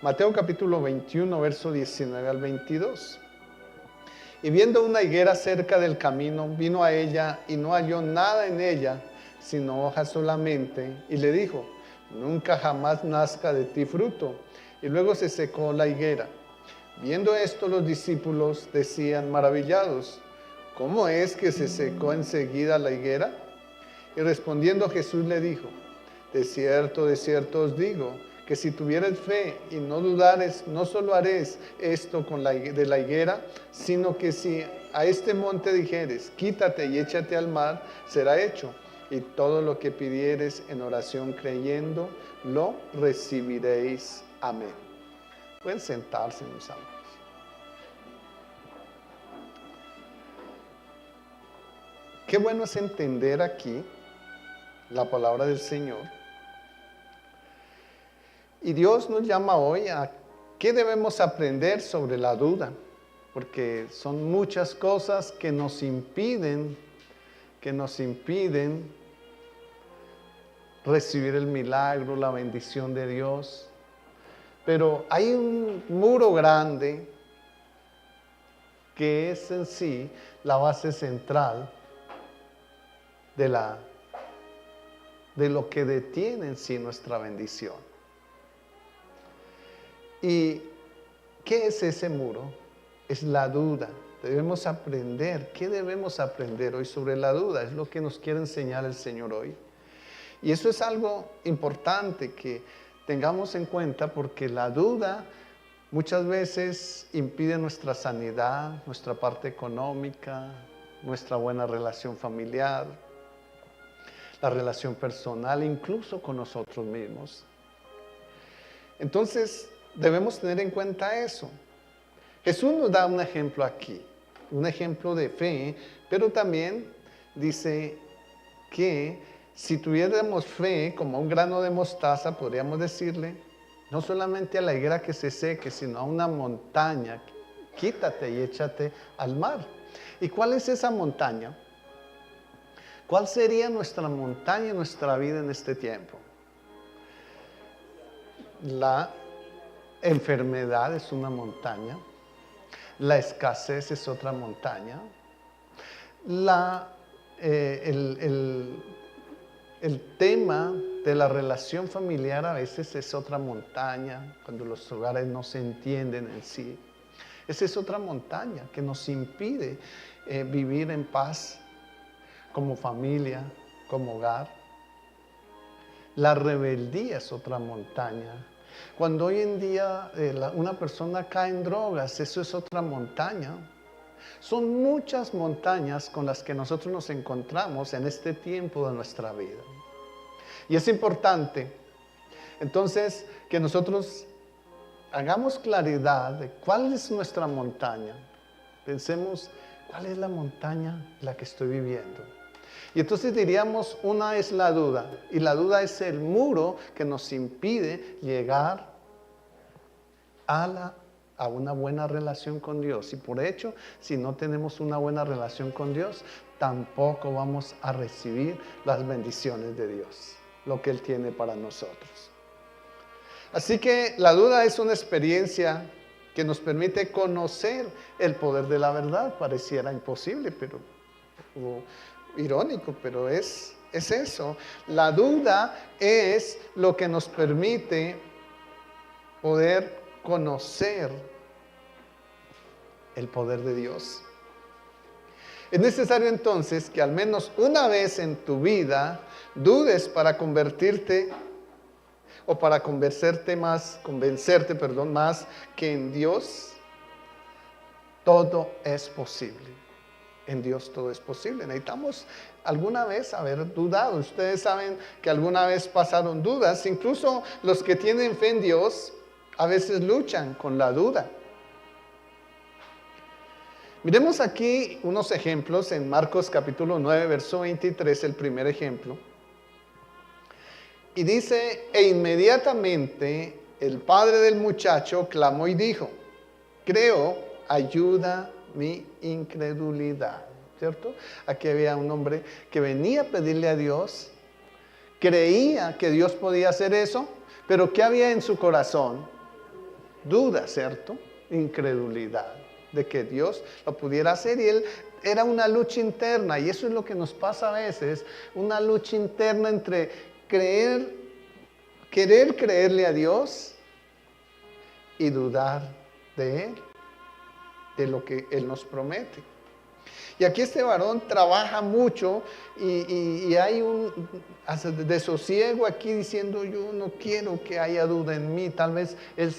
Mateo capítulo 21, verso 19 al 22. Y viendo una higuera cerca del camino, vino a ella y no halló nada en ella, sino hojas solamente, y le dijo: nunca jamás nazca de ti fruto. Y luego se secó la higuera. Viendo esto, los discípulos decían maravillados: ¿cómo es que se secó enseguida la higuera? Y respondiendo Jesús le dijo: de cierto os digo, que si tuvieres fe y no dudares, no solo haréis esto de la higuera, sino que si a este monte dijeres: quítate y échate al mar, será hecho. Y todo lo que pidieres en oración creyendo, lo recibiréis. Amén. Pueden sentarse, mis amados. Qué bueno es entender aquí la palabra del Señor. Y Dios nos llama hoy a qué debemos aprender sobre la duda, porque son muchas cosas que nos impiden recibir el milagro, la bendición de Dios. Pero hay un muro grande que es en sí la base central de lo que detiene en sí nuestra bendición. ¿Y qué es ese muro? Es la duda. Debemos aprender. ¿Qué debemos aprender hoy sobre la duda? Es lo que nos quiere enseñar el Señor hoy. Y eso es algo importante que tengamos en cuenta, porque la duda muchas veces impide nuestra sanidad, nuestra parte económica, nuestra buena relación familiar, la relación personal, incluso con nosotros mismos. Entonces, debemos tener en cuenta eso. Jesús nos da un ejemplo aquí, un ejemplo de fe, pero también dice que si tuviéramos fe como un grano de mostaza, podríamos decirle no solamente a la higuera que se seque, sino a una montaña: quítate y échate al mar. ¿Y cuál es esa montaña? ¿Cuál sería nuestra montaña en nuestra vida en este tiempo? La enfermedad es una montaña, la escasez es otra montaña, el tema de la relación familiar a veces es otra montaña, cuando los hogares no se entienden en sí. Esa es otra montaña que nos impide vivir en paz como familia, como hogar. La rebeldía es otra montaña. Cuando hoy en día una persona cae en drogas, eso es otra montaña. Son muchas montañas con las que nosotros nos encontramos en este tiempo de nuestra vida. Y es importante, entonces, que nosotros hagamos claridad de cuál es nuestra montaña. Pensemos, ¿cuál es la montaña en la que estoy viviendo? Y entonces diríamos, una es la duda, y la duda es el muro que nos impide llegar a una buena relación con Dios. Y por hecho, si no tenemos una buena relación con Dios, tampoco vamos a recibir las bendiciones de Dios, lo que Él tiene para nosotros. Así que la duda es una experiencia que nos permite conocer el poder de la verdad. Pareciera imposible, pero irónico, pero es eso. La duda es lo que nos permite poder conocer el poder de Dios. Es necesario entonces que al menos una vez en tu vida dudes para convertirte o para convencerte más que en Dios todo es posible. En Dios todo es posible. Necesitamos alguna vez haber dudado. Ustedes saben que alguna vez pasaron dudas. Incluso los que tienen fe en Dios a veces luchan con la duda. Miremos aquí unos ejemplos en Marcos capítulo 9, verso 23, el primer ejemplo. Y dice: e inmediatamente el padre del muchacho clamó y dijo: creo, ayuda mi incredulidad. ¿Cierto? Aquí había un hombre que venía a pedirle a Dios, creía que Dios podía hacer eso, pero ¿qué había en su corazón? Duda, ¿cierto? Incredulidad de que Dios lo pudiera hacer, y él era una lucha interna, y eso es lo que nos pasa a veces, una lucha interna entre querer creerle a Dios y dudar de Él, de lo que Él nos promete. Y aquí este varón trabaja mucho y hay un desosiego aquí diciendo: yo no quiero que haya duda en mí. Tal vez él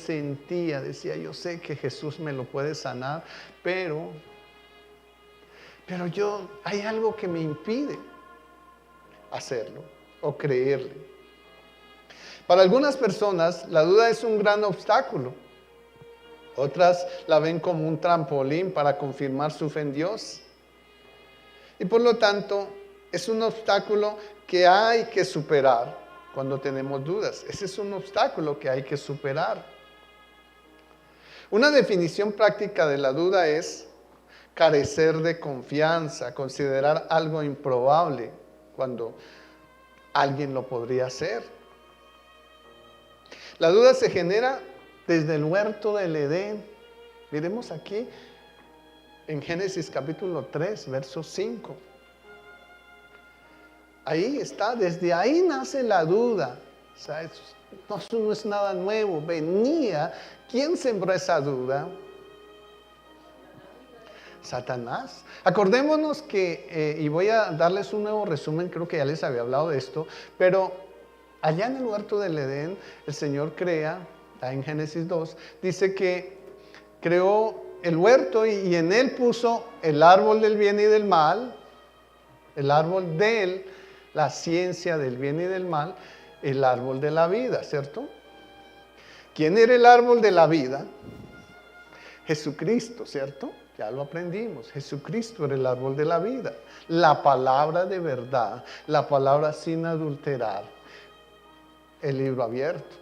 decía: yo sé que Jesús me lo puede sanar, pero hay algo que me impide hacerlo o creerle. Para algunas personas la duda es un gran obstáculo. Otras la ven como un trampolín para confirmar su fe en Dios. Y por lo tanto, es un obstáculo que hay que superar cuando tenemos dudas. Ese es un obstáculo que hay que superar. Una definición práctica de la duda es carecer de confianza, considerar algo improbable cuando alguien lo podría hacer. La duda se genera desde el huerto del Edén. Miremos aquí en Génesis capítulo 3, verso 5. Ahí está, desde ahí nace la duda. O sea, eso no es nada nuevo. Venía, ¿quién sembró esa duda? Satanás. Acordémonos que, y voy a darles un nuevo resumen, creo que ya les había hablado de esto, pero allá en el huerto del Edén, el Señor crea, en Génesis 2, dice que creó el huerto y en él puso el árbol del bien y del mal, el árbol de la ciencia del bien y del mal, el árbol de la vida, ¿cierto? ¿Quién era el árbol de la vida? Jesucristo, ¿cierto? Ya lo aprendimos. Jesucristo era el árbol de la vida. La palabra de verdad, la palabra sin adulterar, el libro abierto.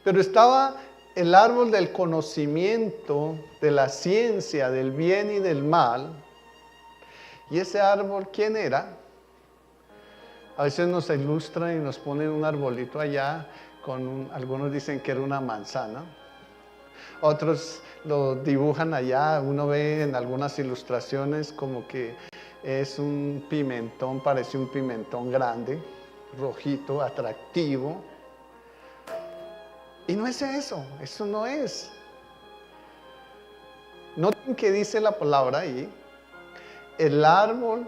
Pero estaba el árbol del conocimiento, de la ciencia, del bien y del mal. ¿Y ese árbol quién era? A veces nos ilustran y nos ponen un arbolito allá, algunos dicen que era una manzana. Otros lo dibujan allá, uno ve en algunas ilustraciones como que es un pimentón, parece un pimentón grande, rojito, atractivo. Y no es eso no es. Noten que dice la palabra ahí, el árbol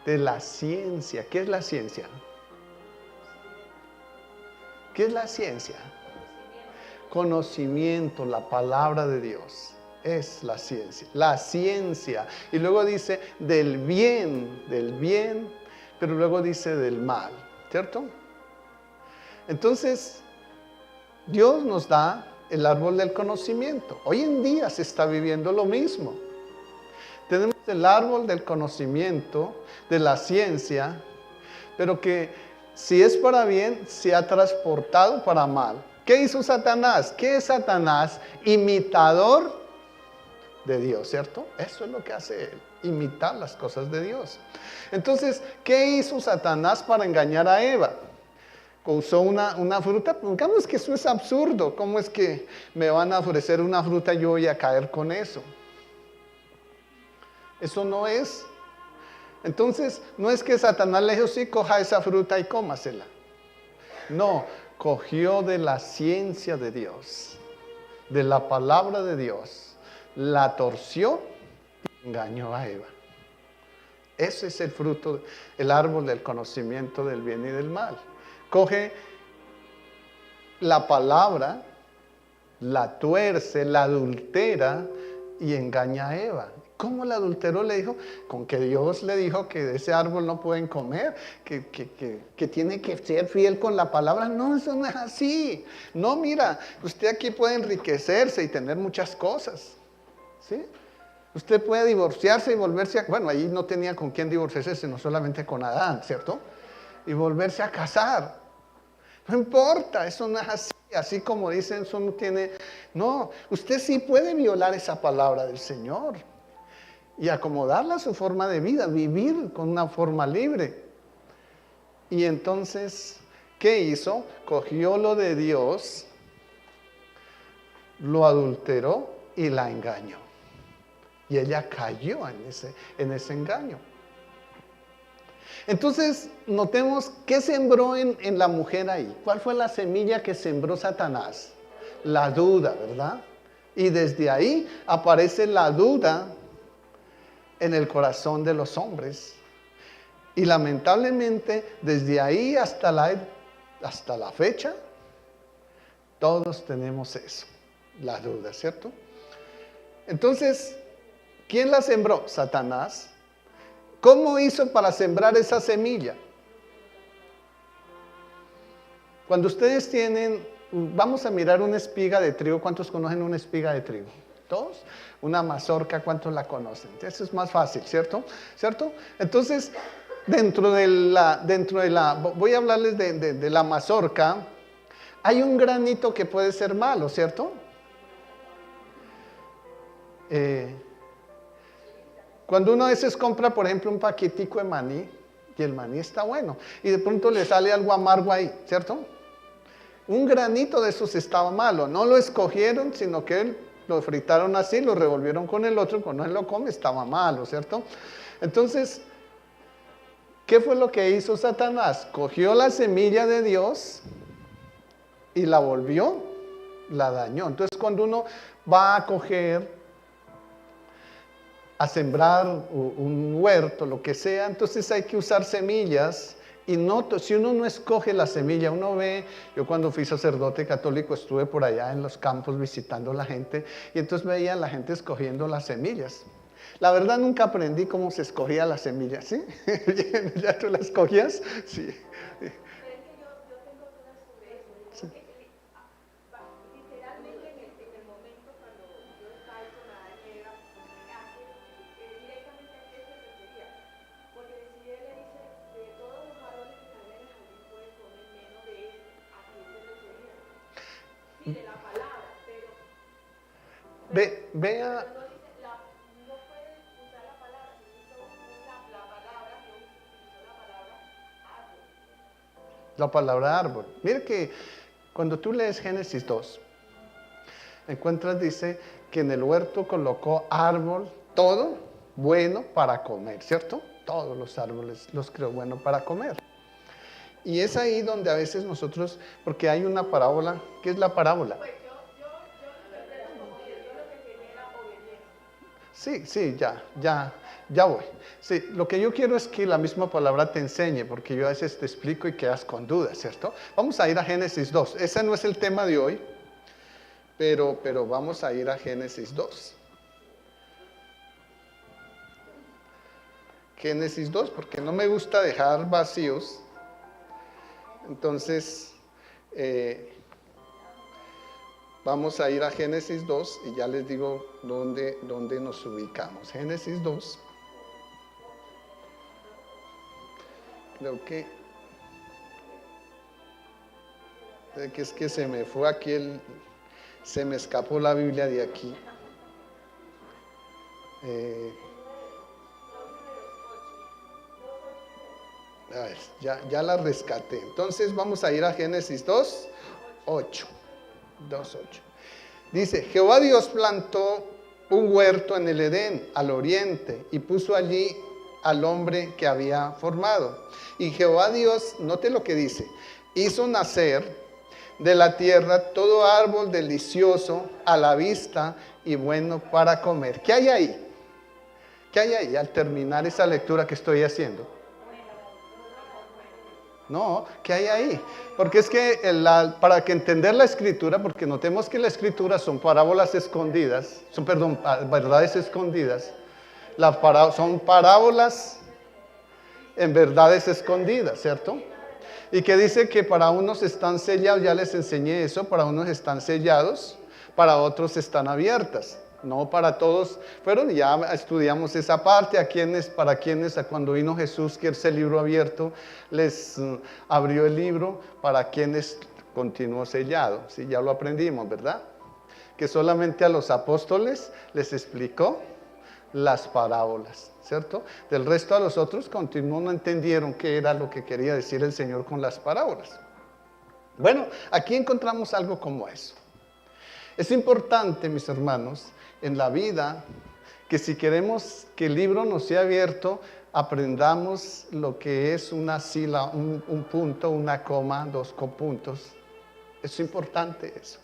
de la ciencia. ¿Qué es la ciencia? ¿Qué es la ciencia? Conocimiento, la palabra de Dios es la ciencia. La ciencia. Y luego dice del bien, pero luego dice del mal, ¿cierto? Entonces, Dios nos da el árbol del conocimiento. Hoy en día se está viviendo lo mismo. Tenemos el árbol del conocimiento, de la ciencia, pero que si es para bien, se ha transportado para mal. ¿Qué hizo Satanás? ¿Qué es Satanás? Imitador de Dios, ¿cierto? Eso es lo que hace él, imitar las cosas de Dios. Entonces, ¿qué hizo Satanás para engañar a Eva? Usó una fruta. Digamos que eso es absurdo. ¿Cómo es que me van a ofrecer una fruta y yo voy a caer con eso? Eso no es. Entonces, no es que Satanás le dijo: sí, coja esa fruta y cómasela. No, cogió de la ciencia de Dios, de la palabra de Dios, la torció y engañó a Eva. Ese es el fruto, el árbol del conocimiento del bien y del mal. Coge la palabra, la tuerce, la adultera y engaña a Eva. ¿Cómo la adulteró? Le dijo, con que Dios le dijo que de ese árbol no pueden comer, que tiene que ser fiel con la palabra. No, eso no es así. No, mira, usted aquí puede enriquecerse y tener muchas cosas, ¿sí? Usted puede divorciarse y volverse a... Bueno, ahí no tenía con quién divorciarse, sino solamente con Adán, ¿cierto? Y volverse a casar. No importa, eso no es así. Así como dicen, eso no tiene... No, usted sí puede violar esa palabra del Señor y acomodarla a su forma de vida, vivir con una forma libre. Y entonces, ¿qué hizo? Cogió lo de Dios lo adulteró y la engañó. Y ella cayó en ese engaño. Entonces, notemos qué sembró en la mujer ahí. ¿Cuál fue la semilla que sembró Satanás? La duda, ¿verdad? Y desde ahí aparece la duda en el corazón de los hombres. Y lamentablemente, desde ahí hasta la fecha, todos tenemos eso, la duda, ¿cierto? Entonces, ¿quién la sembró? Satanás. ¿Cómo hizo para sembrar esa semilla? Cuando ustedes vamos a mirar una espiga de trigo. ¿Cuántos conocen una espiga de trigo? ¿Todos? Una mazorca, ¿cuántos la conocen? Eso es más fácil, ¿cierto? Entonces, voy a hablarles de la mazorca. Hay un granito que puede ser malo, ¿cierto? Cuando uno a veces compra, por ejemplo, un paquetico de maní, y el maní está bueno, y de pronto le sale algo amargo ahí, ¿cierto? Un granito de esos estaba malo, no lo escogieron, sino que lo fritaron así, lo revolvieron con el otro, cuando él lo come estaba malo, ¿cierto? Entonces, ¿qué fue lo que hizo Satanás? Cogió la semilla de Dios y la volvió, la dañó. Entonces, cuando uno va a coger, a sembrar un huerto, lo que sea, entonces hay que usar semillas. Y si uno no escoge la semilla, uno ve, yo cuando fui sacerdote católico estuve por allá en los campos visitando a la gente, y entonces veía a la gente escogiendo las semillas. La verdad nunca aprendí cómo se escogía la semilla, ¿sí? ¿Ya tú la escogías? Sí. Vea. La palabra árbol. Mire que cuando tú lees Génesis 2, encuentras, dice que en el huerto colocó árbol, todo bueno para comer, ¿cierto? Todos los árboles los creó bueno para comer. Y es ahí donde a veces nosotros, porque hay una parábola. ¿Qué es la parábola? Sí, ya voy. Sí, lo que yo quiero es que la misma palabra te enseñe, porque yo a veces te explico y quedas con dudas, ¿cierto? Vamos a ir a Génesis 2. Ese no es el tema de hoy, pero vamos a ir a Génesis 2. Génesis 2, porque no me gusta dejar vacíos. Entonces, vamos a ir a Génesis 2 y ya les digo dónde nos ubicamos. Génesis 2. Creo que es que se me fue aquí se me escapó la Biblia de aquí. A ver, ya la rescaté. Entonces vamos a ir a Génesis 2, 8. 2:8. Dice: Jehová Dios plantó un huerto en el Edén, al oriente, y puso allí al hombre que había formado. Y Jehová Dios, note lo que dice, hizo nacer de la tierra todo árbol delicioso a la vista y bueno para comer. ¿Qué hay ahí? ¿Qué hay ahí al terminar esa lectura que estoy haciendo? No, ¿qué hay ahí? Porque es que para que entender la escritura, porque notemos que la escritura son parábolas escondidas, verdades escondidas. Son parábolas en verdades escondidas, ¿cierto? Y que dice que para unos están sellados, ya les enseñé eso, para unos están sellados, para otros están abiertas. No para todos fueron, y ya estudiamos esa parte, para quienes cuando vino Jesús, que ese libro abierto, les abrió el libro, para quienes continuó sellado. Sí, ya lo aprendimos, ¿verdad? Que solamente a los apóstoles les explicó las parábolas, ¿cierto? Del resto a los otros no entendieron qué era lo que quería decir el Señor con las parábolas. Bueno, aquí encontramos algo como eso. Es importante, mis hermanos, en la vida, que si queremos que el libro nos sea abierto, aprendamos lo que es una sílaba, un punto, una coma, dos puntos. Es importante eso.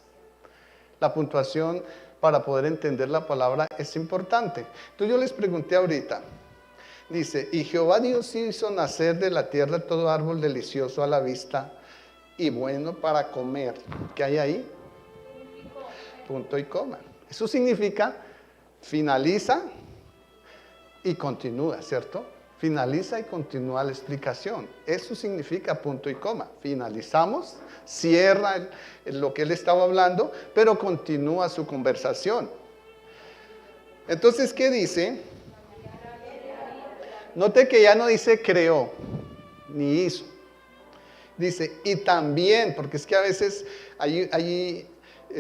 La puntuación para poder entender la palabra es importante. Entonces yo les pregunté ahorita, dice, y Jehová Dios hizo nacer de la tierra todo árbol delicioso a la vista y bueno para comer. ¿Qué hay ahí? Punto y coma. Eso significa finaliza y continúa, ¿cierto? Finaliza y continúa la explicación. Eso significa punto y coma. Finalizamos, cierra lo que él estaba hablando, pero continúa su conversación. Entonces, ¿qué dice? Note que ya no dice creó, ni hizo. Dice, y también, porque es que a veces allí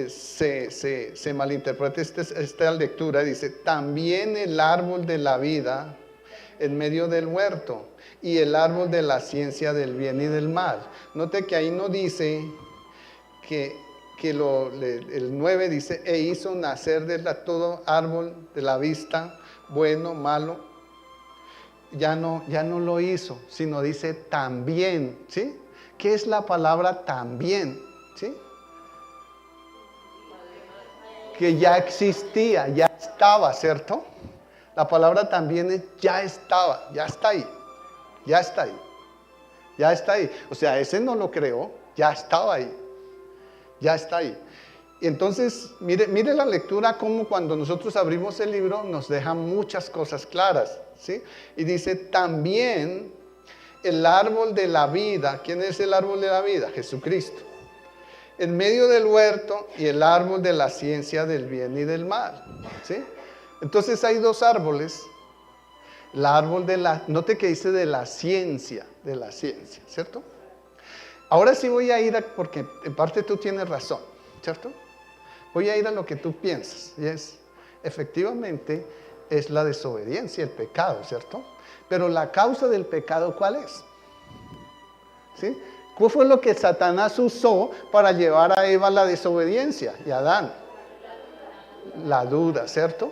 se malinterpreta esta lectura, dice, también el árbol de la vida en medio del huerto y el árbol de la ciencia del bien y del mal. Note que ahí no dice el 9 dice, e hizo nacer de todo árbol de la vista, bueno, malo. Ya no lo hizo, sino dice también, ¿sí? ¿Qué es la palabra también? ¿Sí? Que ya existía, ya estaba, ¿cierto? La palabra también es ya estaba, ya está ahí, ya está ahí, ya está ahí. O sea, ese no lo creó, ya estaba ahí, ya está ahí. Y entonces, mire la lectura, como cuando nosotros abrimos el libro nos deja muchas cosas claras, ¿sí? Y dice, también el árbol de la vida. ¿Quién es el árbol de la vida? Jesucristo. En medio del huerto y el árbol de la ciencia del bien y del mal, ¿sí? Entonces hay dos árboles. El árbol note que dice de la ciencia, ¿cierto? Ahora sí voy a ir porque en parte tú tienes razón, ¿cierto? Voy a ir a lo que tú piensas, y efectivamente, es la desobediencia, el pecado, ¿cierto? Pero la causa del pecado, ¿cuál es? ¿Sí? ¿Cuál fue lo que Satanás usó para llevar a Eva a la desobediencia y a Adán? La duda, ¿cierto?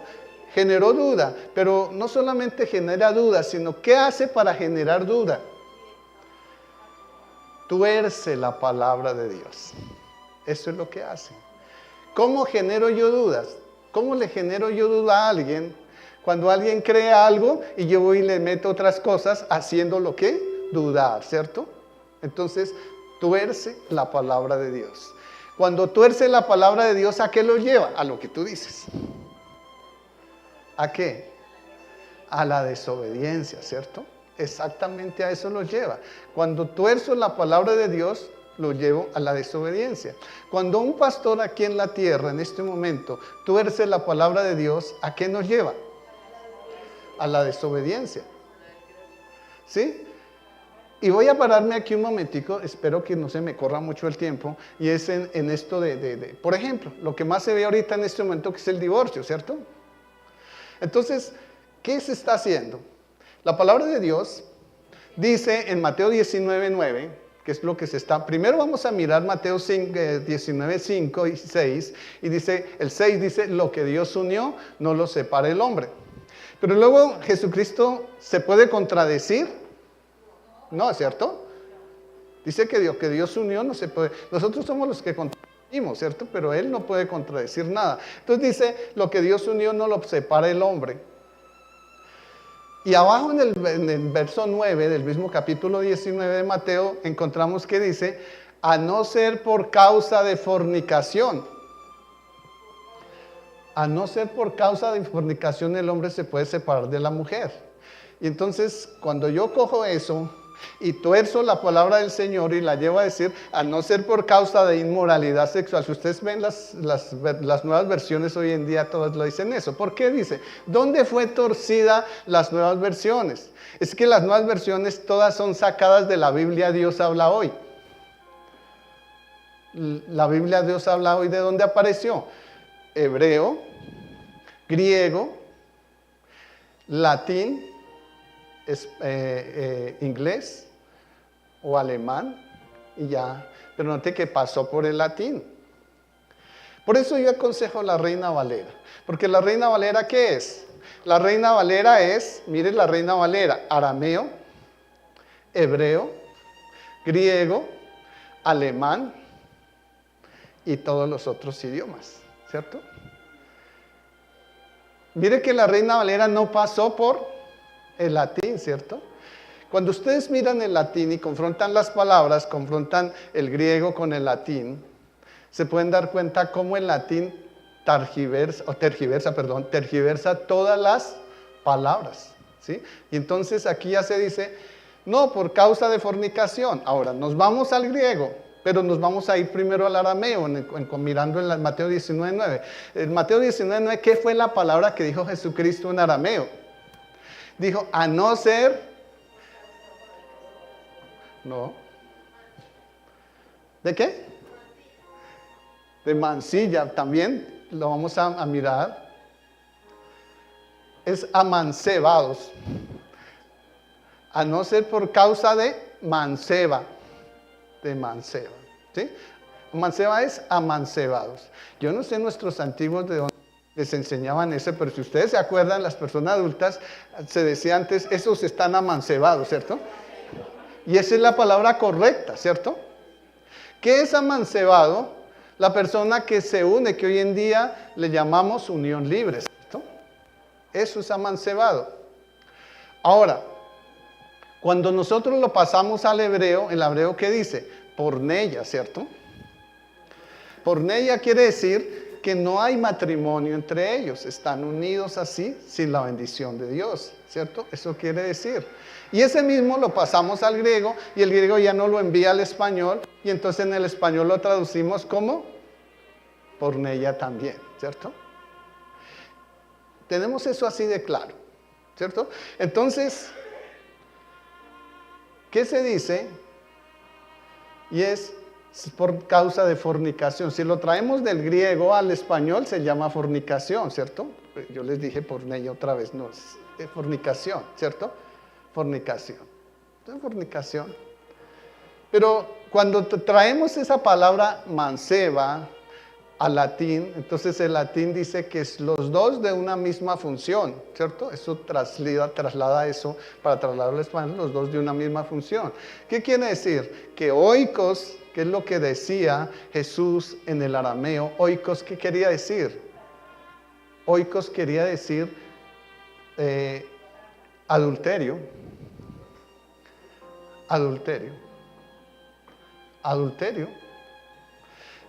Generó duda, pero no solamente genera duda, sino ¿qué hace para generar duda? Tuerce la palabra de Dios. Eso es lo que hace. ¿Cómo genero yo dudas? ¿Cómo le genero yo duda a alguien cuando alguien cree algo y yo voy y le meto otras cosas haciendo lo que? Dudar, ¿cierto? Entonces, tuerce la palabra de Dios. Cuando tuerce la palabra de Dios, ¿a qué lo lleva? A lo que tú dices. ¿A qué? A la desobediencia, ¿cierto? Exactamente a eso lo lleva. Cuando tuerzo la palabra de Dios, lo llevo a la desobediencia. Cuando un pastor aquí en la tierra, en este momento, tuerce la palabra de Dios, ¿a qué nos lleva? A la desobediencia. ¿Sí? Y voy a pararme aquí un momentico, espero que no se me corra mucho el tiempo, y es en esto por ejemplo, lo que más se ve ahorita en este momento, que es el divorcio, ¿cierto? Entonces, ¿qué se está haciendo? La palabra de Dios dice en Mateo 19:9, que es lo que se está... Primero vamos a mirar Mateo 19:5 y 6, y dice, el 6 dice, lo que Dios unió, no lo separe el hombre. Pero luego Jesucristo se puede contradecir. No, ¿es cierto? Dice que Dios unió, no se puede. Nosotros somos los que contradecimos, ¿cierto? Pero Él no puede contradecir nada. Entonces dice, lo que Dios unió no lo separa el hombre. Y abajo en el verso 9 del mismo capítulo 19 de Mateo, encontramos que dice, a no ser por causa de fornicación. A no ser por causa de fornicación el hombre se puede separar de la mujer. Y entonces, cuando yo cojo eso y tuerzo la palabra del Señor y la llevo a decir, a no ser por causa de inmoralidad sexual. Si ustedes ven las nuevas versiones hoy en día, todas lo dicen eso. ¿Por qué dice? ¿Dónde fue torcida las nuevas versiones? Es que las nuevas versiones todas son sacadas de la Biblia Dios habla hoy. La Biblia Dios habla hoy, ¿de dónde apareció? Hebreo, griego, latín, inglés o alemán y ya. Pero note que pasó por el latín. Por eso yo aconsejo la Reina Valera. Porque la Reina Valera, ¿qué es? La Reina Valera es, miren la Reina Valera, arameo, hebreo, griego, alemán y todos los otros idiomas, ¿cierto? Mire que la Reina Valera no pasó por el latín, ¿cierto? Cuando ustedes miran el latín y confrontan las palabras, confrontan el griego con el latín, se pueden dar cuenta cómo el latín tergiversa todas las palabras, ¿sí? Y entonces aquí ya se dice, no, por causa de fornicación. Ahora, nos vamos al griego, pero nos vamos a ir primero al arameo, mirando en Mateo 19:9. En Mateo 19:9, ¿qué fue la palabra que dijo Jesucristo en arameo? Dijo, a no ser... No. ¿De qué? De mancilla, también lo vamos a mirar. Es amancebados. A no ser por causa de manceba. De manceba. ¿Sí? Manceba es amancebados. Yo no sé nuestros antiguos de dónde les enseñaban eso, pero si ustedes se acuerdan, las personas adultas, se decía antes, esos están amancebados, ¿cierto? Y esa es la palabra correcta, ¿cierto? ¿Qué es amancebado? La persona que se une, que hoy en día le llamamos unión libre, ¿cierto? Eso es amancebado. Ahora, cuando nosotros lo pasamos al hebreo, el hebreo ¿qué dice? Porneia, ¿cierto? Porneia quiere decir que no hay matrimonio entre ellos, están unidos así sin la bendición de Dios, ¿cierto? Eso quiere decir. Y ese mismo lo pasamos al griego y el griego ya no lo envía al español y entonces en el español lo traducimos como porneia también, ¿cierto? Tenemos eso así de claro, ¿cierto? Entonces, ¿qué se dice? Y es por causa de fornicación. Si lo traemos del griego al español se llama fornicación, ¿cierto? Yo les dije porneia otra vez, no, es fornicación, ¿cierto? Fornicación. Entonces, fornicación. Pero cuando traemos esa palabra manceba al latín, entonces el latín dice que es los dos de una misma función, ¿cierto? Eso traslada eso para trasladarlo al español, los dos de una misma función. ¿Qué quiere decir? Que oikos, que es lo que decía Jesús en el arameo, oikos, ¿qué quería decir? Oikos quería decir adulterio.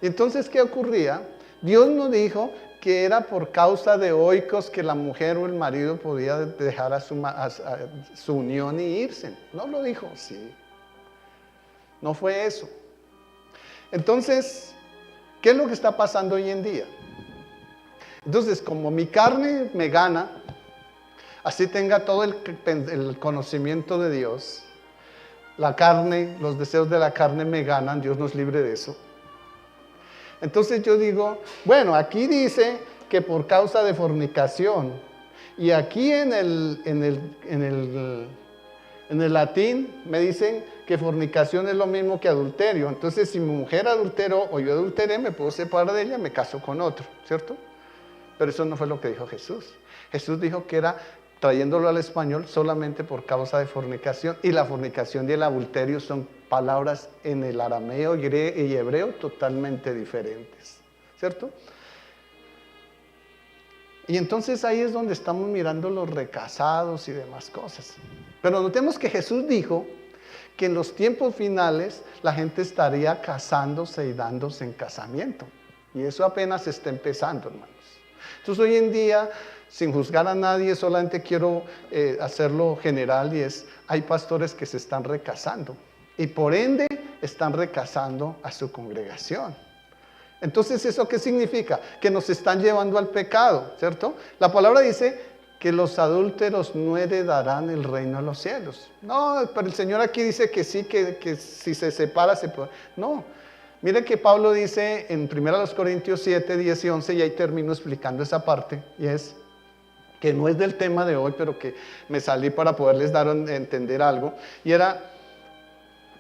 Entonces, ¿qué ocurría? Dios no dijo que era por causa de oikos que la mujer o el marido podía dejar a su unión y irse. No lo dijo, sí. No fue eso. Entonces, ¿qué es lo que está pasando hoy en día? Entonces, como mi carne me gana, así tenga todo el conocimiento de Dios, la carne, los deseos de la carne me ganan, Dios nos libre de eso. Entonces yo digo, bueno, aquí dice que por causa de fornicación, y aquí en el latín me dicen que fornicación es lo mismo que adulterio. Entonces si mi mujer adulteró o yo adulteré, me puedo separar de ella, me caso con otro, ¿cierto? Pero eso no fue lo que dijo Jesús. Jesús dijo que era, trayéndolo al español, solamente por causa de fornicación. Y la fornicación y el adulterio son palabras en el arameo y hebreo totalmente diferentes, ¿cierto? Y entonces ahí es donde estamos mirando los recasados y demás cosas. Pero notemos que Jesús dijo que en los tiempos finales la gente estaría casándose y dándose en casamiento. Y eso apenas está empezando, hermanos. Entonces hoy en día, sin juzgar a nadie, solamente quiero hacerlo general y es, hay pastores que se están recasando y por ende están recasando a su congregación. Entonces, ¿eso qué significa? Que nos están llevando al pecado, ¿cierto? La palabra dice que los adúlteros no heredarán el reino de los cielos. No, pero el Señor aquí dice que sí, que si se separa, se puede. No, mire que Pablo dice en 1 Corintios 7, 10 y 11, y ahí termino explicando esa parte, y es que no es del tema de hoy, pero que me salí para poderles dar a entender algo, y era,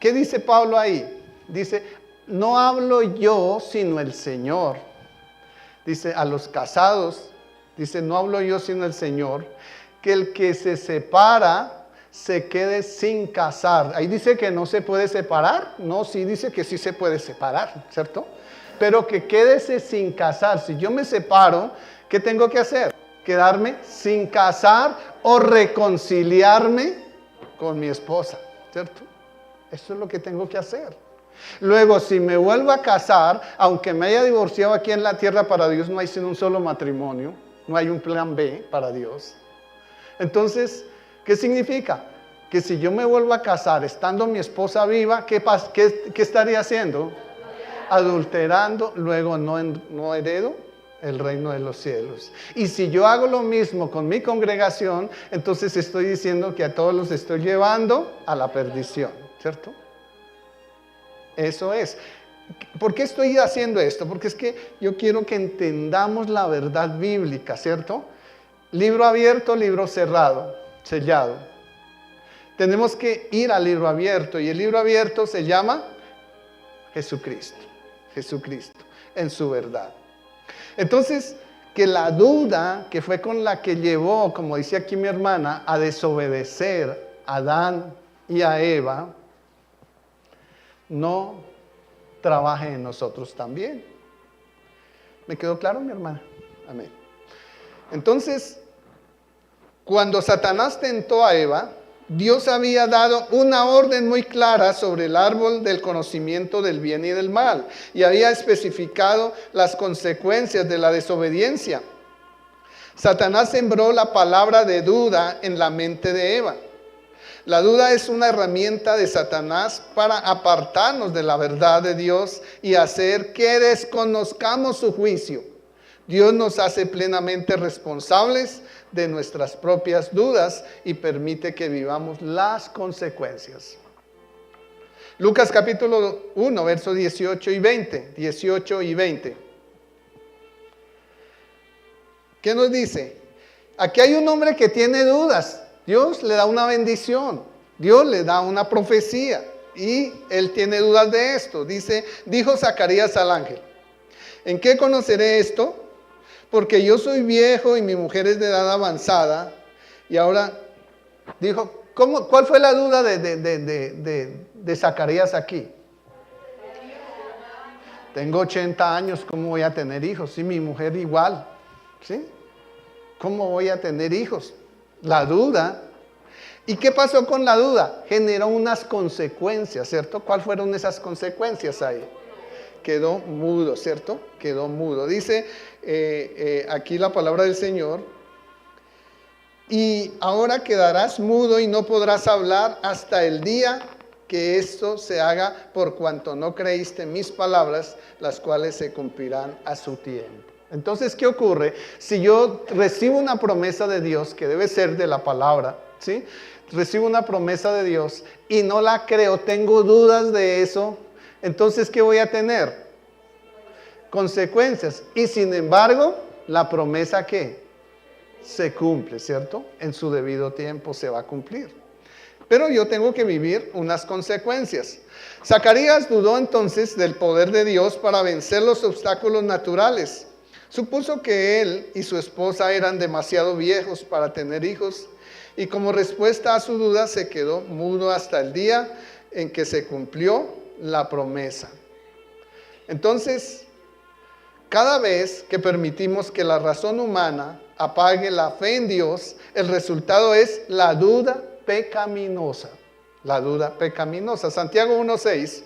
¿qué dice Pablo ahí? Dice, no hablo yo, sino el Señor. dice a los casados, dice, no hablo yo sino el Señor, que el que se separa se quede sin casar. Ahí dice que no se puede separar, no, sí dice que sí se puede separar, ¿cierto? Pero que quédese sin casar. Si yo me separo, ¿qué tengo que hacer? Quedarme sin casar o reconciliarme con mi esposa, ¿cierto? Eso es lo que tengo que hacer. Luego, si me vuelvo a casar, aunque me haya divorciado aquí en la tierra, para Dios no hay sino un solo matrimonio, no hay un plan B para Dios. Entonces, ¿qué significa? Que si yo me vuelvo a casar estando mi esposa viva, ¿qué estaría haciendo? Adulterando, luego no heredo el reino de los cielos. Y si yo hago lo mismo con mi congregación, entonces estoy diciendo que a todos los estoy llevando a la perdición, ¿cierto? Eso es. ¿Por qué estoy haciendo esto? Porque es que yo quiero que entendamos la verdad bíblica, ¿cierto? Libro abierto, libro cerrado, sellado. Tenemos que ir al libro abierto, y el libro abierto se llama Jesucristo. Jesucristo, en su verdad. Entonces, que la duda que fue con la que llevó, como dice aquí mi hermana, a desobedecer a Adán y a Eva, no trabaje en nosotros también. ¿Me quedó claro, mi hermana? Amén. Entonces, cuando Satanás tentó a Eva, Dios había dado una orden muy clara sobre el árbol del conocimiento del bien y del mal, y había especificado las consecuencias de la desobediencia. Satanás sembró la palabra de duda en la mente de Eva. La duda es una herramienta de Satanás para apartarnos de la verdad de Dios y hacer que desconozcamos su juicio. Dios nos hace plenamente responsables de nuestras propias dudas y permite que vivamos las consecuencias. Lucas capítulo 1, versos 18 y 20. 18 y 20. ¿Qué nos dice? Aquí hay un hombre que tiene dudas. Dios le da una bendición. Dios le da una profecía. Y él tiene dudas de esto. Dijo Zacarías al ángel: ¿en qué conoceré esto? Porque yo soy viejo y mi mujer es de edad avanzada. Y ahora dijo, ¿cuál fue la duda de Zacarías aquí? Tengo 80 años, ¿cómo voy a tener hijos? Sí, mi mujer igual, ¿sí? ¿Cómo voy a tener hijos? La duda. ¿Y qué pasó con la duda? Generó unas consecuencias, ¿cierto? ¿Cuáles fueron esas consecuencias ahí? Quedó mudo, ¿cierto? Quedó mudo. Dice aquí la palabra del Señor: y ahora quedarás mudo y no podrás hablar hasta el día que esto se haga, por cuanto no creíste mis palabras, las cuales se cumplirán a su tiempo. Entonces, ¿qué ocurre? Si yo recibo una promesa de Dios, que debe ser de la palabra, ¿sí? Recibo una promesa de Dios y no la creo, tengo dudas de eso, entonces, ¿qué voy a tener? Consecuencias. Y sin embargo, la promesa ¿qué? Se cumple, ¿cierto? En su debido tiempo se va a cumplir. Pero yo tengo que vivir unas consecuencias. Zacarías dudó entonces del poder de Dios para vencer los obstáculos naturales. Supuso que él y su esposa eran demasiado viejos para tener hijos, y como respuesta a su duda se quedó mudo hasta el día en que se cumplió la promesa. Entonces, cada vez que permitimos que la razón humana apague la fe en Dios, el resultado es la duda pecaminosa. La duda pecaminosa. Santiago 1:6.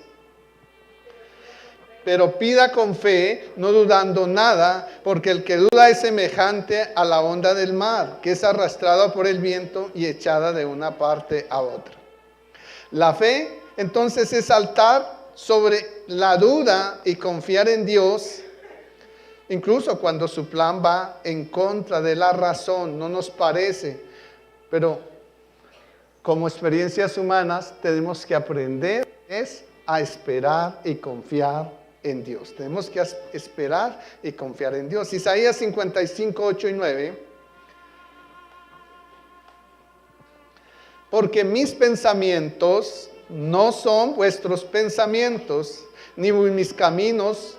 Pero pida con fe, no dudando nada, porque el que duda es semejante a la onda del mar, que es arrastrada por el viento y echada de una parte a otra. La fe, entonces, es saltar sobre la duda y confiar en Dios, incluso cuando su plan va en contra de la razón, no nos parece. Pero como experiencias humanas tenemos que aprender a esperar y confiar en Dios. Tenemos que esperar y confiar en Dios. Isaías 55, 8 y 9. Porque mis pensamientos no son vuestros pensamientos, ni mis caminos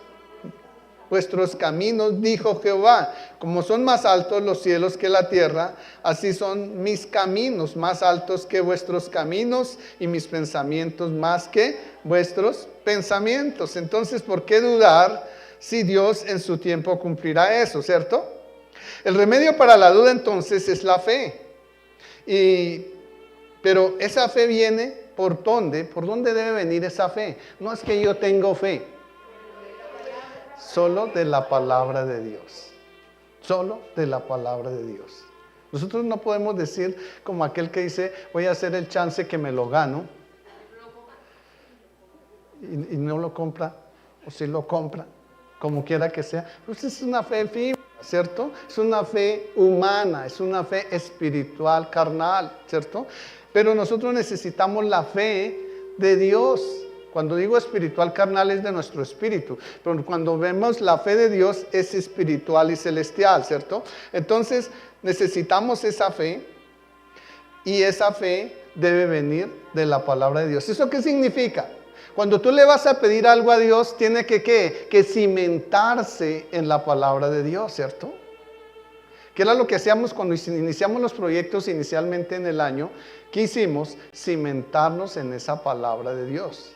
vuestros caminos, dijo Jehová. Como son más altos los cielos que la tierra, así son mis caminos más altos que vuestros caminos y mis pensamientos más que vuestros pensamientos. Entonces, ¿por qué dudar si Dios en su tiempo cumplirá eso, cierto? El remedio para la duda entonces es la fe. Pero esa fe viene ¿por dónde? ¿Por dónde debe venir esa fe? No es que yo tengo fe. Solo de la palabra de Dios. Solo de la palabra de Dios. Nosotros no podemos decir como aquel que dice, voy a hacer el chance que me lo gano. Y no lo compra, o si lo compra, como quiera que sea. Pues es una fe efímera, ¿cierto? Es una fe humana, es una fe espiritual, carnal, ¿cierto? Pero nosotros necesitamos la fe de Dios. Cuando digo espiritual, carnal es de nuestro espíritu. Pero cuando vemos la fe de Dios es espiritual y celestial, ¿cierto? Entonces necesitamos esa fe. Y esa fe debe venir de la palabra de Dios. ¿Eso qué significa? Cuando tú le vas a pedir algo a Dios, tiene que cimentarse en la palabra de Dios, ¿cierto? Que era lo que hacíamos cuando iniciamos los proyectos inicialmente en el año. ¿Qué hicimos? Cimentarnos en esa palabra de Dios.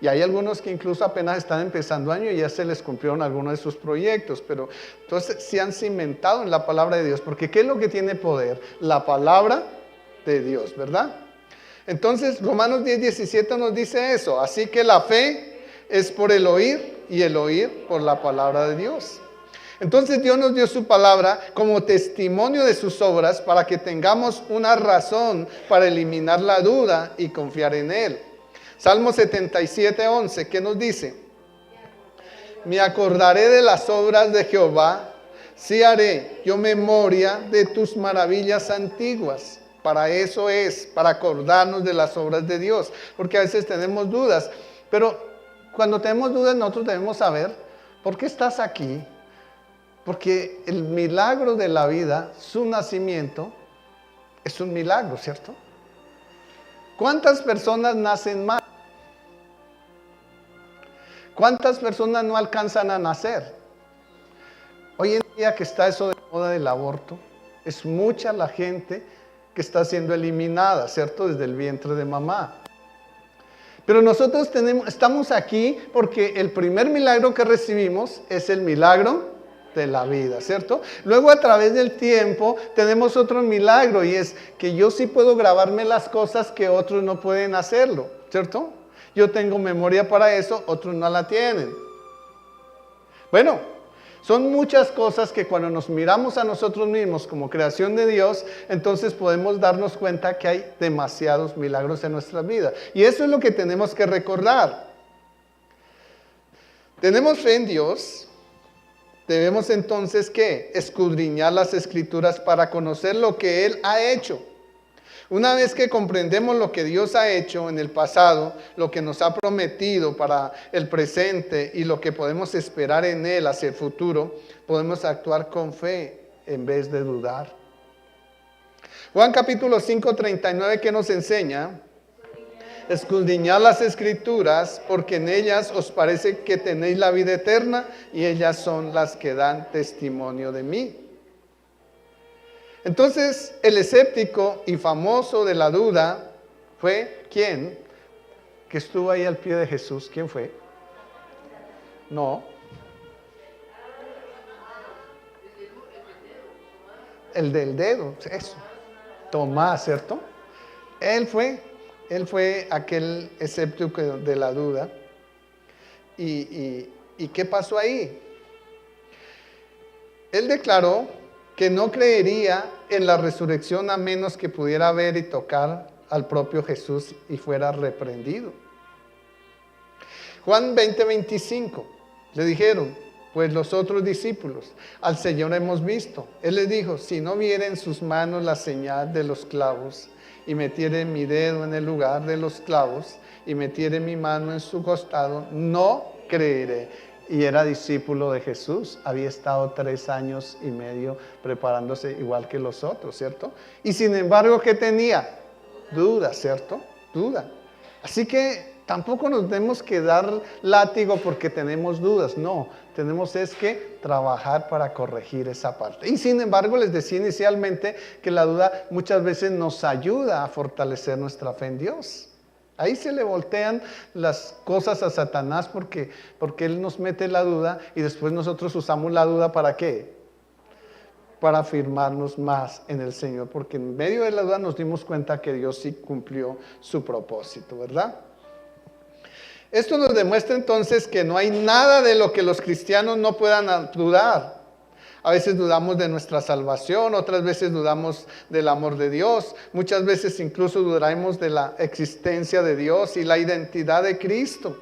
Y hay algunos que incluso apenas están empezando año y ya se les cumplieron algunos de sus proyectos, pero entonces se han cimentado en la palabra de Dios, porque ¿qué es lo que tiene poder? La palabra de Dios, ¿verdad? Entonces Romanos 10:17 nos dice eso, así que la fe es por el oír y el oír por la palabra de Dios. Entonces Dios nos dio su palabra como testimonio de sus obras para que tengamos una razón para eliminar la duda y confiar en Él. Salmo 77:11, ¿qué nos dice? Me acordaré de las obras de Jehová, sí haré yo memoria de tus maravillas antiguas. Para eso es, para acordarnos de las obras de Dios, porque a veces tenemos dudas, pero cuando tenemos dudas nosotros debemos saber, ¿por qué estás aquí? Porque el milagro de la vida, su nacimiento, es un milagro, ¿cierto? ¿Cuántas personas nacen mal? ¿Cuántas personas no alcanzan a nacer? Hoy en día que está eso de moda del aborto, es mucha la gente que está siendo eliminada, ¿cierto? Desde el vientre de mamá. Pero nosotros estamos aquí porque el primer milagro que recibimos es el milagro de la vida, ¿cierto? Luego a través del tiempo tenemos otro milagro y es que yo sí puedo grabarme las cosas que otros no pueden hacerlo, ¿cierto? Yo tengo memoria para eso, otros no la tienen. Bueno, son muchas cosas que cuando nos miramos a nosotros mismos como creación de Dios, entonces podemos darnos cuenta que hay demasiados milagros en nuestra vida. Y eso es lo que tenemos que recordar. Tenemos fe en Dios. Debemos entonces, ¿qué? Escudriñar las Escrituras para conocer lo que Él ha hecho. Una vez que comprendemos lo que Dios ha hecho en el pasado, lo que nos ha prometido para el presente y lo que podemos esperar en Él hacia el futuro, podemos actuar con fe en vez de dudar. Juan capítulo 5:39, ¿qué nos enseña? Escudriñad las Escrituras, porque en ellas os parece que tenéis la vida eterna, y ellas son las que dan testimonio de mí. Entonces, el escéptico y famoso de la duda fue, ¿quién? Que estuvo ahí al pie de Jesús. ¿Quién fue? No. El del dedo, eso. Tomás, ¿cierto? Él fue aquel escéptico de la duda. ¿Y qué pasó ahí? Él declaró que no creería en la resurrección a menos que pudiera ver y tocar al propio Jesús y fuera reprendido. Juan 20:25, le dijeron, pues los otros discípulos, al Señor hemos visto. Él les dijo, si no viera en sus manos la señal de los clavos, y metiere mi dedo en el lugar de los clavos, y metiere mi mano en su costado, no creeré. Y era discípulo de Jesús, había estado 3 años y medio preparándose igual que los otros, ¿cierto? Y sin embargo, ¿qué tenía? Duda, ¿cierto? Duda. Así que Tampoco nos tenemos que dar látigo porque tenemos dudas. No, tenemos es que trabajar para corregir esa parte. Y sin embargo, les decía inicialmente que la duda muchas veces nos ayuda a fortalecer nuestra fe en Dios. Ahí se le voltean las cosas a Satanás porque él nos mete la duda y después nosotros usamos la duda ¿para qué? Para afirmarnos más en el Señor, porque en medio de la duda nos dimos cuenta que Dios sí cumplió su propósito, ¿verdad? Esto nos demuestra entonces que no hay nada de lo que los cristianos no puedan dudar. A veces dudamos de nuestra salvación, otras veces dudamos del amor de Dios, muchas veces incluso dudaremos de la existencia de Dios y la identidad de Cristo.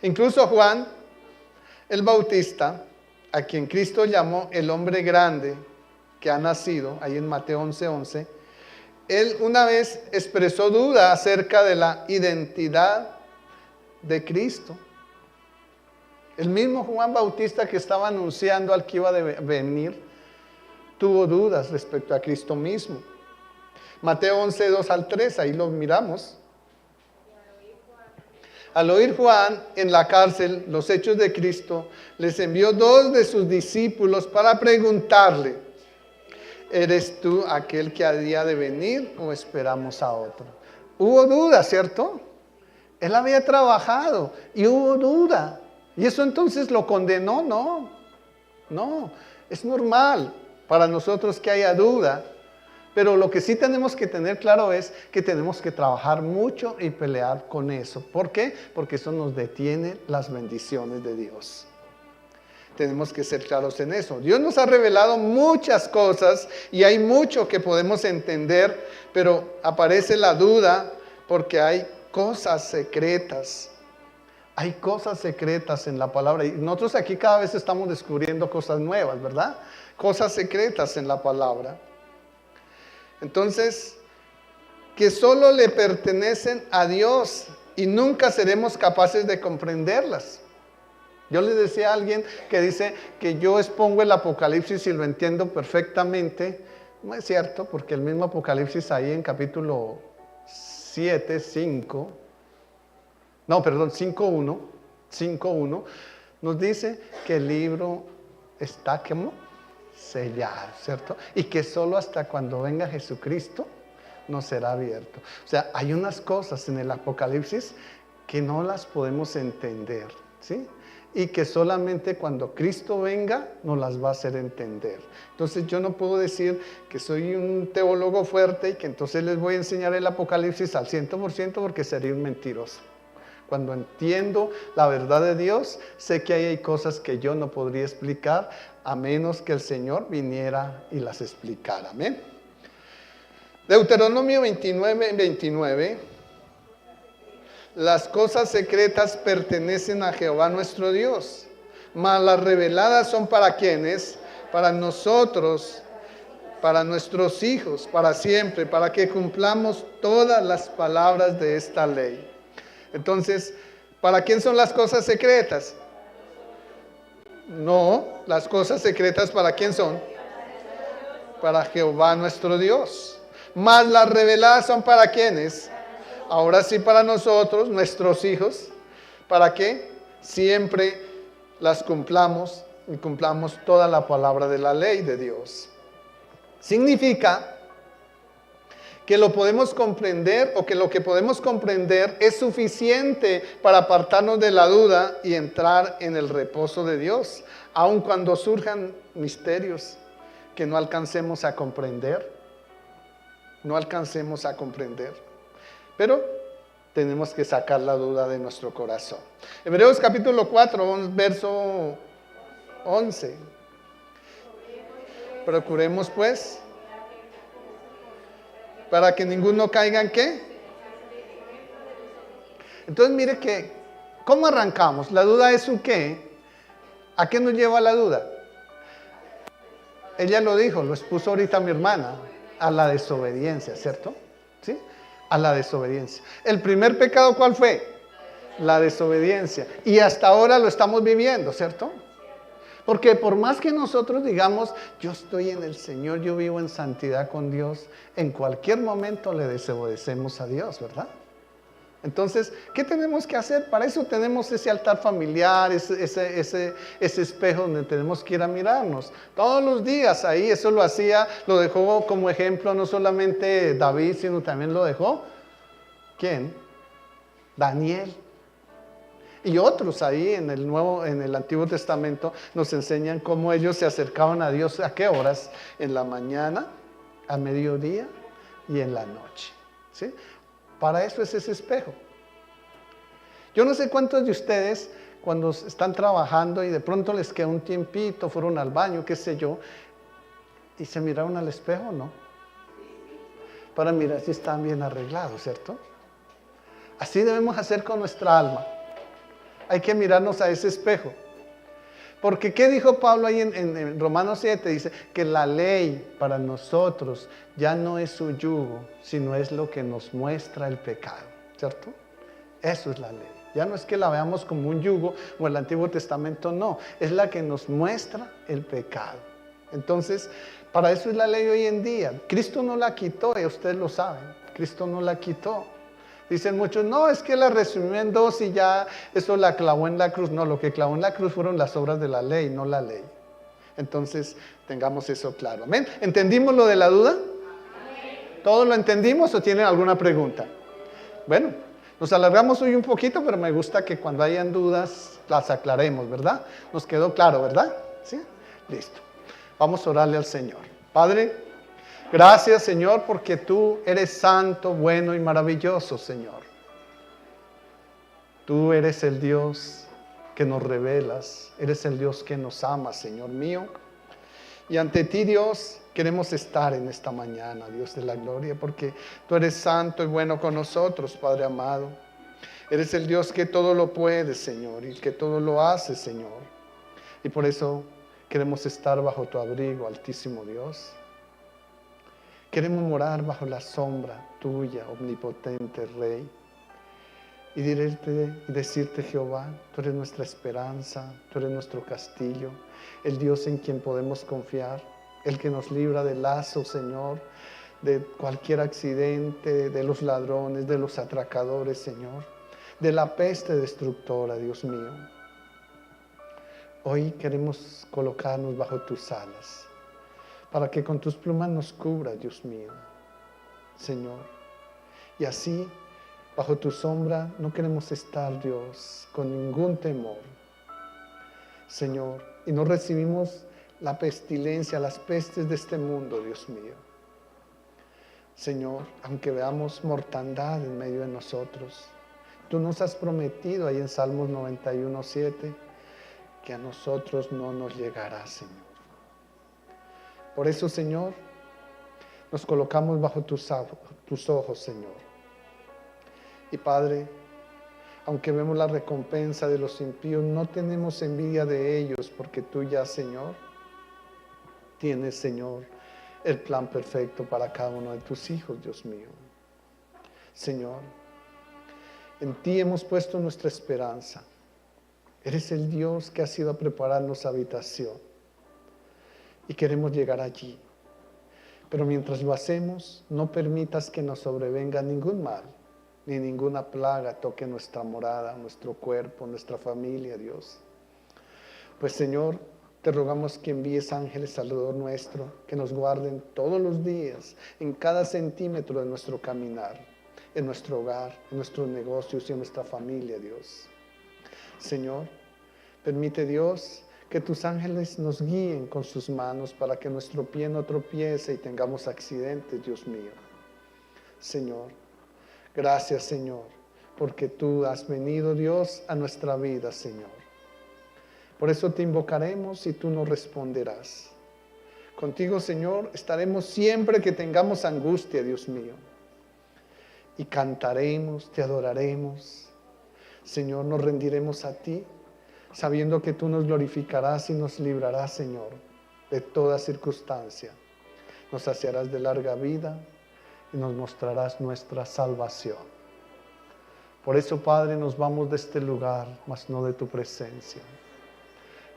Incluso Juan el Bautista, a quien Cristo llamó el hombre grande que ha nacido, ahí en Mateo 11:11, él una vez expresó duda acerca de la identidad de Cristo. El mismo Juan Bautista que estaba anunciando al que iba a venir, tuvo dudas respecto a Cristo mismo. Mateo 11:2-3, ahí lo miramos. Al oír Juan en la cárcel los hechos de Cristo, les envió 2 de sus discípulos para preguntarle: ¿eres tú aquel que había de venir o esperamos a otro? Hubo duda, ¿cierto? Él había trabajado y hubo duda. ¿Y eso entonces lo condenó? No, es normal para nosotros que haya duda. Pero lo que sí tenemos que tener claro es que tenemos que trabajar mucho y pelear con eso. ¿Por qué? Porque eso nos detiene las bendiciones de Dios. Tenemos que ser claros en eso. Dios nos ha revelado muchas cosas y hay mucho que podemos entender, pero aparece la duda porque hay cosas secretas. Hay cosas secretas en la palabra y nosotros aquí cada vez estamos descubriendo cosas nuevas, ¿verdad? Cosas secretas en la palabra. Entonces, que solo le pertenecen a Dios y nunca seremos capaces de comprenderlas. Yo le decía a alguien que dice que yo expongo el Apocalipsis y lo entiendo perfectamente. No es cierto, porque el mismo Apocalipsis ahí en capítulo 5:1, nos dice que el libro está como sellado, ¿cierto? Y que solo hasta cuando venga Jesucristo nos será abierto. O sea, hay unas cosas en el Apocalipsis que no las podemos entender, ¿sí? Y que solamente cuando Cristo venga nos las va a hacer entender. Entonces yo no puedo decir que soy un teólogo fuerte y que entonces les voy a enseñar el Apocalipsis al 100% porque sería un mentiroso. Cuando entiendo la verdad de Dios, sé que hay cosas que yo no podría explicar a menos que el Señor viniera y las explicara. Amén. Deuteronomio 29:29. Las cosas secretas pertenecen a Jehová nuestro Dios, mas las reveladas son para quienes, para nosotros, para nuestros hijos, para siempre, para que cumplamos todas las palabras de esta ley. Entonces, ¿para quién son las cosas secretas? No, las cosas secretas ¿para quién son? Para Jehová nuestro Dios. Mas las reveladas son ¿para quiénes? Ahora sí para nosotros, nuestros hijos. ¿Para qué? Siempre las cumplamos y cumplamos toda la palabra de la ley de Dios. Significa que lo podemos comprender o que lo que podemos comprender es suficiente para apartarnos de la duda y entrar en el reposo de Dios, aun cuando surjan misterios que no alcancemos a comprender. Pero tenemos que sacar la duda de nuestro corazón. Hebreos capítulo 4, verso 11. Procuremos pues, para que ninguno caiga en ¿qué? Entonces mire que, ¿cómo arrancamos? La duda es un ¿qué? ¿A qué nos lleva la duda? Ella lo dijo, lo expuso ahorita mi hermana, a la desobediencia, ¿cierto? ¿Sí? A la desobediencia. El primer pecado, ¿cuál fue? La desobediencia. Y hasta ahora lo estamos viviendo, ¿cierto? Porque por más que nosotros digamos, yo estoy en el Señor, yo vivo en santidad con Dios, en cualquier momento le desobedecemos a Dios, ¿verdad? Entonces, ¿qué tenemos que hacer? Para eso tenemos ese altar familiar, ese espejo donde tenemos que ir a mirarnos. Todos los días ahí, eso lo dejó como ejemplo no solamente David, sino también lo dejó, ¿quién? Daniel. Y otros ahí en el Antiguo Testamento nos enseñan cómo ellos se acercaban a Dios. ¿A qué horas? En la mañana, a mediodía y en la noche. ¿Sí? Para eso es ese espejo. Yo no sé cuántos de ustedes, cuando están trabajando y de pronto les queda un tiempito, fueron al baño, qué sé yo, y se miraron al espejo, ¿no? Para mirar si están bien arreglados, ¿cierto? Así debemos hacer con nuestra alma. Hay que mirarnos a ese espejo. Porque ¿qué dijo Pablo ahí en Romanos 7? Dice que la ley para nosotros ya no es su yugo, sino es lo que nos muestra el pecado, ¿cierto? Eso es la ley. Ya no es que la veamos como un yugo o el Antiguo Testamento, no. Es la que nos muestra el pecado. Entonces, para eso es la ley hoy en día. Cristo no la quitó, y ustedes lo saben. Cristo no la quitó. Dicen muchos, no, es que la resumió en dos y ya eso la clavó en la cruz. No, lo que clavó en la cruz fueron las obras de la ley, no la ley. Entonces, tengamos eso claro. ¿Amén? ¿Entendimos lo de la duda? ¿Todos lo entendimos o tienen alguna pregunta? Bueno, nos alargamos hoy un poquito, pero me gusta que cuando hayan dudas las aclaremos, ¿verdad? Nos quedó claro, ¿verdad? ¿Sí? Listo. Vamos a orarle al Señor. Padre, gracias, Señor, porque tú eres santo, bueno y maravilloso, Señor. Tú eres el Dios que nos revelas, eres el Dios que nos ama, Señor mío. Y ante ti, Dios, queremos estar en esta mañana, Dios de la gloria, porque tú eres santo y bueno con nosotros, Padre amado. Eres el Dios que todo lo puede, Señor, y que todo lo hace, Señor. Y por eso queremos estar bajo tu abrigo, Altísimo Dios. Queremos morar bajo la sombra tuya, omnipotente Rey. Y decirte, Jehová, tú eres nuestra esperanza, tú eres nuestro castillo, el Dios en quien podemos confiar, el que nos libra del lazo, Señor, de cualquier accidente, de los ladrones, de los atracadores, Señor, de la peste destructora, Dios mío. Hoy queremos colocarnos bajo tus alas, para que con tus plumas nos cubra, Dios mío, Señor. Y así, bajo tu sombra, no queremos estar, Dios, con ningún temor, Señor. Y no recibimos la pestilencia, las pestes de este mundo, Dios mío. Señor, aunque veamos mortandad en medio de nosotros, tú nos has prometido ahí en Salmos 91:7 que a nosotros no nos llegará, Señor. Por eso, Señor, nos colocamos bajo tus ojos, Señor. Y Padre, aunque vemos la recompensa de los impíos, no tenemos envidia de ellos, porque tú ya, Señor, tienes, Señor, el plan perfecto para cada uno de tus hijos, Dios mío. Señor, en ti hemos puesto nuestra esperanza. Eres el Dios que has ido a prepararnos habitación. Y queremos llegar allí. Pero mientras lo hacemos, no permitas que nos sobrevenga ningún mal, ni ninguna plaga toque nuestra morada, nuestro cuerpo, nuestra familia, Dios. Pues, Señor, te rogamos que envíes ángeles alrededor nuestro, que nos guarden todos los días, en cada centímetro de nuestro caminar, en nuestro hogar, en nuestros negocios y en nuestra familia, Dios. Señor, permite, Dios, que tus ángeles nos guíen con sus manos para que nuestro pie no tropiece y tengamos accidentes, Dios mío. Señor, gracias, Señor, porque tú has venido, Dios, a nuestra vida, Señor. Por eso te invocaremos y tú nos responderás. Contigo, Señor, estaremos siempre que tengamos angustia, Dios mío. Y cantaremos, te adoraremos. Señor, nos rendiremos a ti, sabiendo que tú nos glorificarás y nos librarás, Señor, de toda circunstancia. Nos saciarás de larga vida y nos mostrarás nuestra salvación. Por eso, Padre, nos vamos de este lugar, mas no de tu presencia.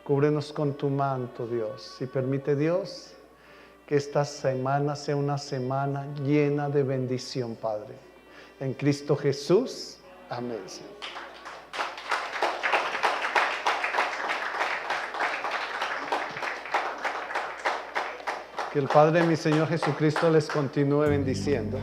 Cúbrenos con tu manto, Dios, y permite, Dios, que esta semana sea una semana llena de bendición, Padre. En Cristo Jesús. Amén, Señor. Que el Padre de mi Señor Jesucristo les continúe bendiciendo.